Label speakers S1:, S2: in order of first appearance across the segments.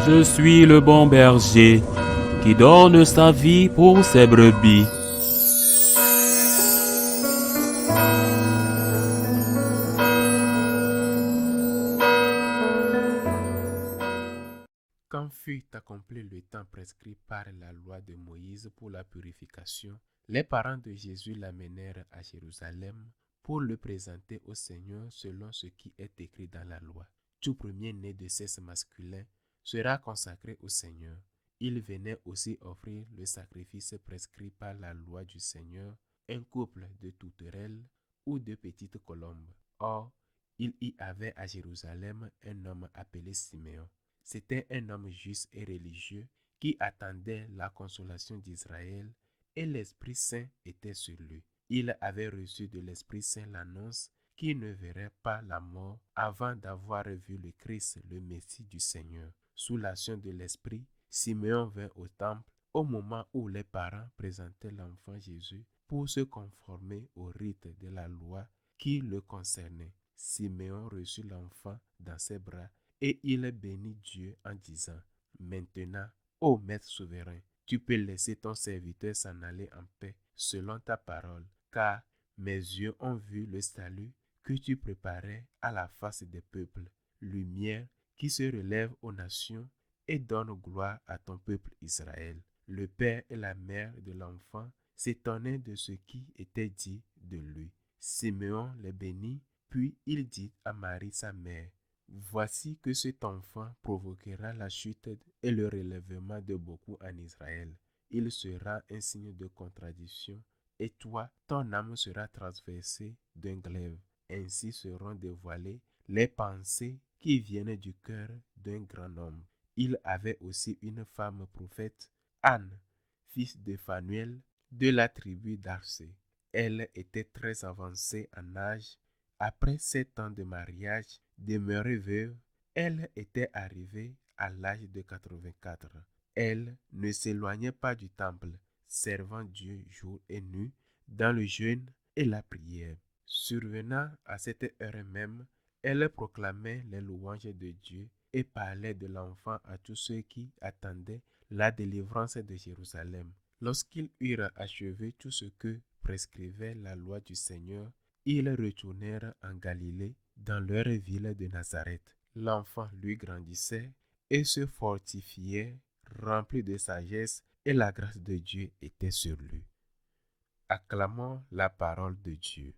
S1: Je suis le bon berger qui donne sa vie pour ses brebis.
S2: Quand fut accompli le temps prescrit par la loi de Moïse pour la purification, les parents de Jésus l'amenèrent à Jérusalem pour le présenter au Seigneur selon ce qui est écrit dans la loi. Tout premier-né de sexe masculin sera consacré au Seigneur. Il venait aussi offrir le sacrifice prescrit par la loi du Seigneur, un couple de tourterelles ou de petites colombes. Or, il y avait à Jérusalem un homme appelé Siméon. C'était un homme juste et religieux qui attendait la consolation d'Israël et l'Esprit Saint était sur lui. Il avait reçu de l'Esprit Saint l'annonce qu'il ne verrait pas la mort avant d'avoir vu le Christ, le Messie du Seigneur. Sous l'action de l'Esprit, Siméon vint au temple au moment où les parents présentaient l'enfant Jésus pour se conformer au rite de la loi qui le concernait. Siméon reçut l'enfant dans ses bras et il bénit Dieu en disant: Maintenant, ô Maître souverain, tu peux laisser ton serviteur s'en aller en paix selon ta parole, car mes yeux ont vu le salut que tu préparais à la face des peuples, lumière qui se relève aux nations et donne gloire à ton peuple Israël. Le père et la mère de l'enfant s'étonnaient de ce qui était dit de lui. Siméon les bénit, puis il dit à Marie sa mère: Voici que cet enfant provoquera la chute et le relèvement de beaucoup en Israël. Il sera un signe de contradiction, et toi, ton âme sera transversée d'un glaive. Ainsi seront dévoilées les pensées qui viennent du cœur d'un grand homme. Il avait aussi une femme prophète, Anne, fils de Phanuel, de la tribu d'Arsée. Elle était très avancée en âge. Après 7 ans de mariage, demeurée veuve, elle était arrivée à l'âge de 84. Elle ne s'éloignait pas du temple, servant Dieu jour et nuit dans le jeûne et la prière. Survenant à cette heure même, elle proclamait les louanges de Dieu et parlait de l'enfant à tous ceux qui attendaient la délivrance de Jérusalem. Lorsqu'ils eurent achevé tout ce que prescrivait la loi du Seigneur, ils retournèrent en Galilée, dans leur ville de Nazareth. L'enfant lui grandissait et se fortifiait, rempli de sagesse, et la grâce de Dieu était sur lui. Acclamons la parole de Dieu.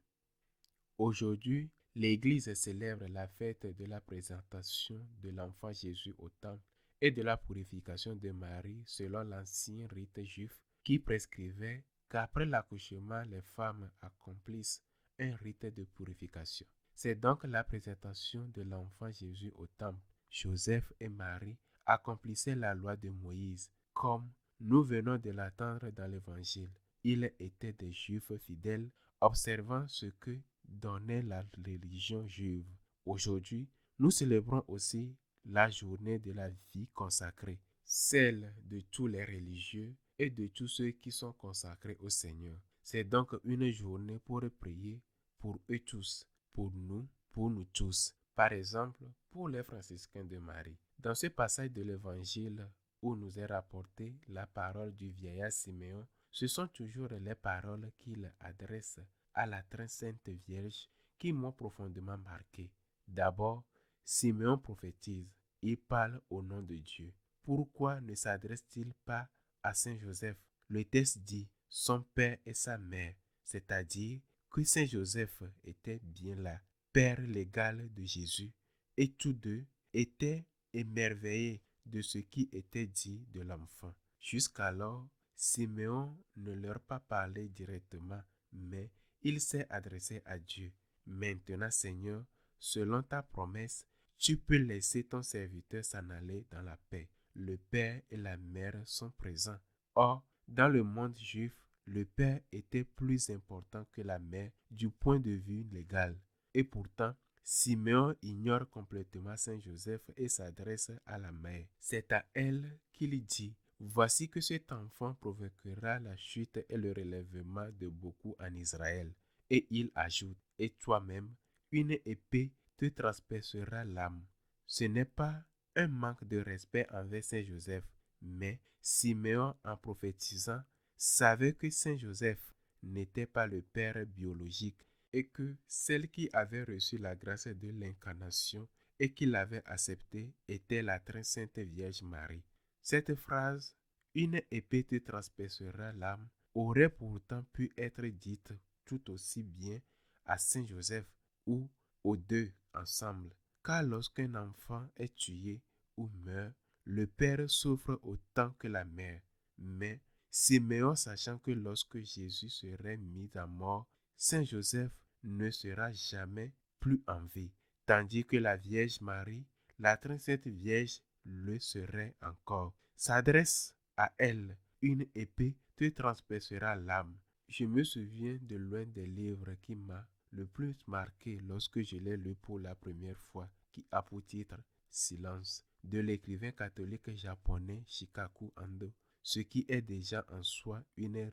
S2: Aujourd'hui, l'Église célèbre la fête de la présentation de l'enfant Jésus au temple et de la purification de Marie selon l'ancien rite juif qui prescrivait qu'après l'accouchement, les femmes accomplissent un rite de purification. C'est donc la présentation de l'enfant Jésus au temple. Joseph et Marie accomplissaient la loi de Moïse, comme nous venons de l'attendre dans l'Évangile. Ils étaient des Juifs fidèles, observant ce que donnait la religion juive. Aujourd'hui, nous célébrons aussi la journée de la vie consacrée, celle de tous les religieux et de tous ceux qui sont consacrés au Seigneur. C'est donc une journée pour prier pour eux tous, pour nous tous. Par exemple, pour les franciscains de Marie. Dans ce passage de l'Évangile où nous est rapporté la parole du vieillard Siméon, ce sont toujours les paroles qu'il adresse à la très sainte Vierge qui m'ont profondément marqué. D'abord, Siméon prophétise. Il parle au nom de Dieu. Pourquoi ne s'adresse-t-il pas à Saint Joseph? Le texte dit son père et sa mère, c'est-à-dire que Saint Joseph était bien là, père légal de Jésus, et tous deux étaient émerveillés de ce qui était dit de l'enfant. Jusqu'alors, Siméon ne leur a pas parlé directement, mais il s'est adressé à Dieu. Maintenant, Seigneur, selon ta promesse, tu peux laisser ton serviteur s'en aller dans la paix. Le père et la mère sont présents. Or, dans le monde juif, le père était plus important que la mère du point de vue légal. Et pourtant, Siméon ignore complètement Saint Joseph et s'adresse à la mère. C'est à elle qu'il dit: Voici que cet enfant provoquera la chute et le relèvement de beaucoup en Israël. Et il ajoute: Et toi-même, une épée te transpercera l'âme. Ce n'est pas un manque de respect envers Saint Joseph. Mais Siméon, en prophétisant, savait que Saint Joseph n'était pas le père biologique et que celle qui avait reçu la grâce de l'incarnation et qui l'avait acceptée était la très sainte Vierge Marie. Cette phrase, une épée te transpercera l'âme, aurait pourtant pu être dite tout aussi bien à Saint Joseph ou aux deux ensemble. Car lorsqu'un enfant est tué ou meurt, le père souffre autant que la mère. Mais Siméon, sachant que lorsque Jésus serait mis à mort, Saint Joseph ne sera jamais plus en vie, tandis que la Vierge Marie, la très sainte Vierge, le serait encore, s'adresse à elle. Une épée te transpercera l'âme. Je me souviens de l'un des livres qui m'a le plus marqué lorsque je l'ai lu pour la première fois, qui a pour titre Silence, de l'écrivain catholique japonais Shikaku Ando, ce qui est déjà en soi une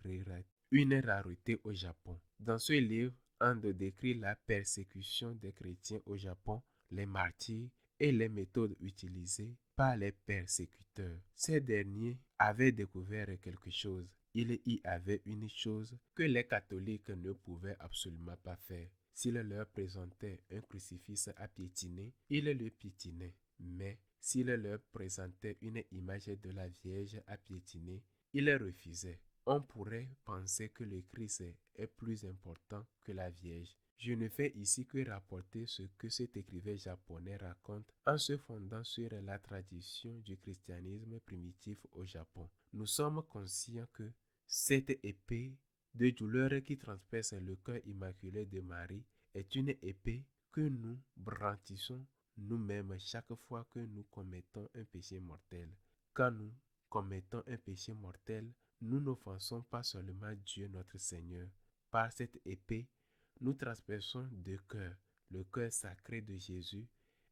S2: rareté au Japon. Dans ce livre, Ando décrit la persécution des chrétiens au Japon, les martyrs et les méthodes utilisées par les persécuteurs. Ces derniers avaient découvert quelque chose. Il y avait une chose que les catholiques ne pouvaient absolument pas faire. S'il leur présentait un crucifix à piétiner, ils le piétinaient. Mais s'il leur présentait une image de la Vierge à piétiner, ils refusaient. On pourrait penser que le Christ est plus important que la Vierge. Je ne fais ici que rapporter ce que cet écrivain japonais raconte en se fondant sur la tradition du christianisme primitif au Japon. Nous sommes conscients que cette épée de douleur qui transperce le cœur immaculé de Marie est une épée que nous brandissons nous-mêmes chaque fois que nous commettons un péché mortel. Quand nous commettons un péché mortel, nous n'offensons pas seulement Dieu notre Seigneur. Par cette épée, nous transperçons deux cœurs, le cœur sacré de Jésus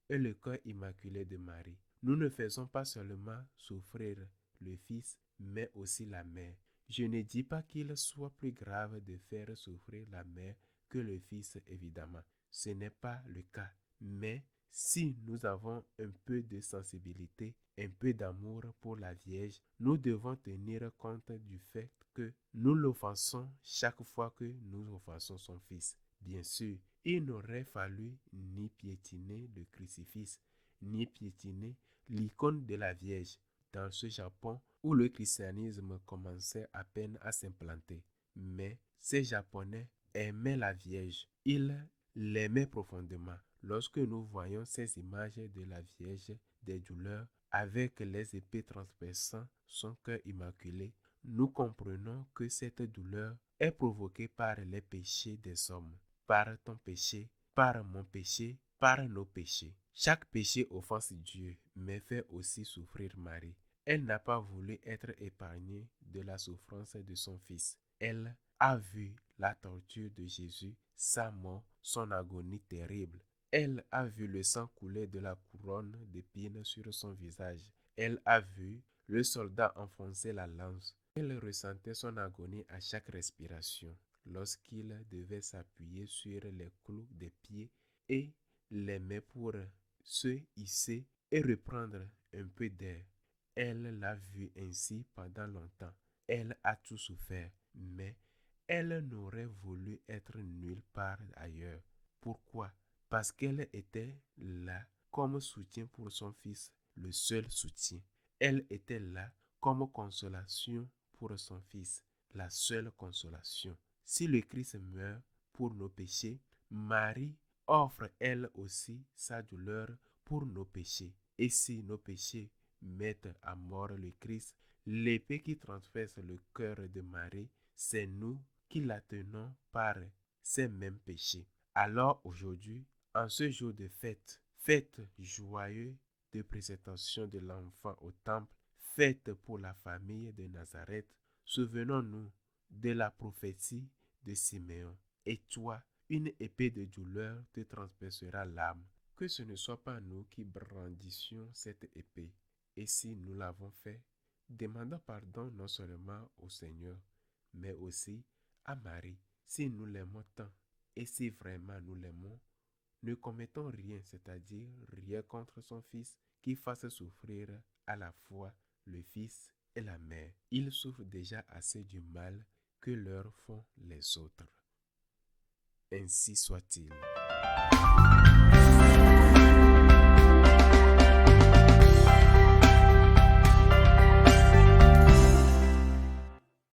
S2: et le cœur immaculé de Marie. Nous ne faisons pas seulement souffrir le Fils, mais aussi la Mère. Je ne dis pas qu'il soit plus grave de faire souffrir la Mère que le Fils, évidemment. Ce n'est pas le cas. Mais si nous avons un peu de sensibilité, un peu d'amour pour la Vierge, nous devons tenir compte du fait que nous l'offensons chaque fois que nous offensons son Fils. Bien sûr, il n'aurait fallu ni piétiner le crucifix, ni piétiner l'icône de la Vierge dans ce Japon où le christianisme commençait à peine à s'implanter. Mais ces Japonais aimaient la Vierge. Ils l'aimaient profondément. Lorsque nous voyons ces images de la Vierge des douleurs avec les épées transperçant son cœur immaculé, nous comprenons que cette douleur est provoquée par les péchés des hommes, par ton péché, par mon péché, par nos péchés. Chaque péché offense Dieu, mais fait aussi souffrir Marie. Elle n'a pas voulu être épargnée de la souffrance de son Fils. Elle a vu la torture de Jésus, sa mort, son agonie terrible. Elle a vu le sang couler de la couronne d'épines sur son visage. Elle a vu le soldat enfoncer la lance. Elle ressentait son agonie à chaque respiration, lorsqu'il devait s'appuyer sur les clous des pieds et les mains pour se hisser et reprendre un peu d'air. Elle l'a vu ainsi pendant longtemps. Elle a tout souffert, mais elle n'aurait voulu être nulle part ailleurs. Pourquoi? Parce qu'elle était là comme soutien pour son Fils, le seul soutien. Elle était là comme consolation pour son Fils, la seule consolation. Si le Christ meurt pour nos péchés, Marie offre elle aussi sa douleur pour nos péchés. Et si nos péchés mettent à mort le Christ, l'épée qui transperce le cœur de Marie, c'est nous qui la tenons par ces mêmes péchés. Alors aujourd'hui, en ce jour de fête, fête joyeuse de présentation de l'enfant au temple, fête pour la famille de Nazareth, souvenons-nous de la prophétie de Siméon. Et toi, une épée de douleur te transpercera l'âme. Que ce ne soit pas nous qui brandissions cette épée. Et si nous l'avons fait, demandons pardon non seulement au Seigneur, mais aussi à Marie. Si nous l'aimons tant, et si vraiment nous l'aimons, ne commettons rien, c'est-à-dire rien contre son Fils qui fasse souffrir à la fois le fils et la mère. Ils souffrent déjà assez du mal que leur font les autres. Ainsi soit-il.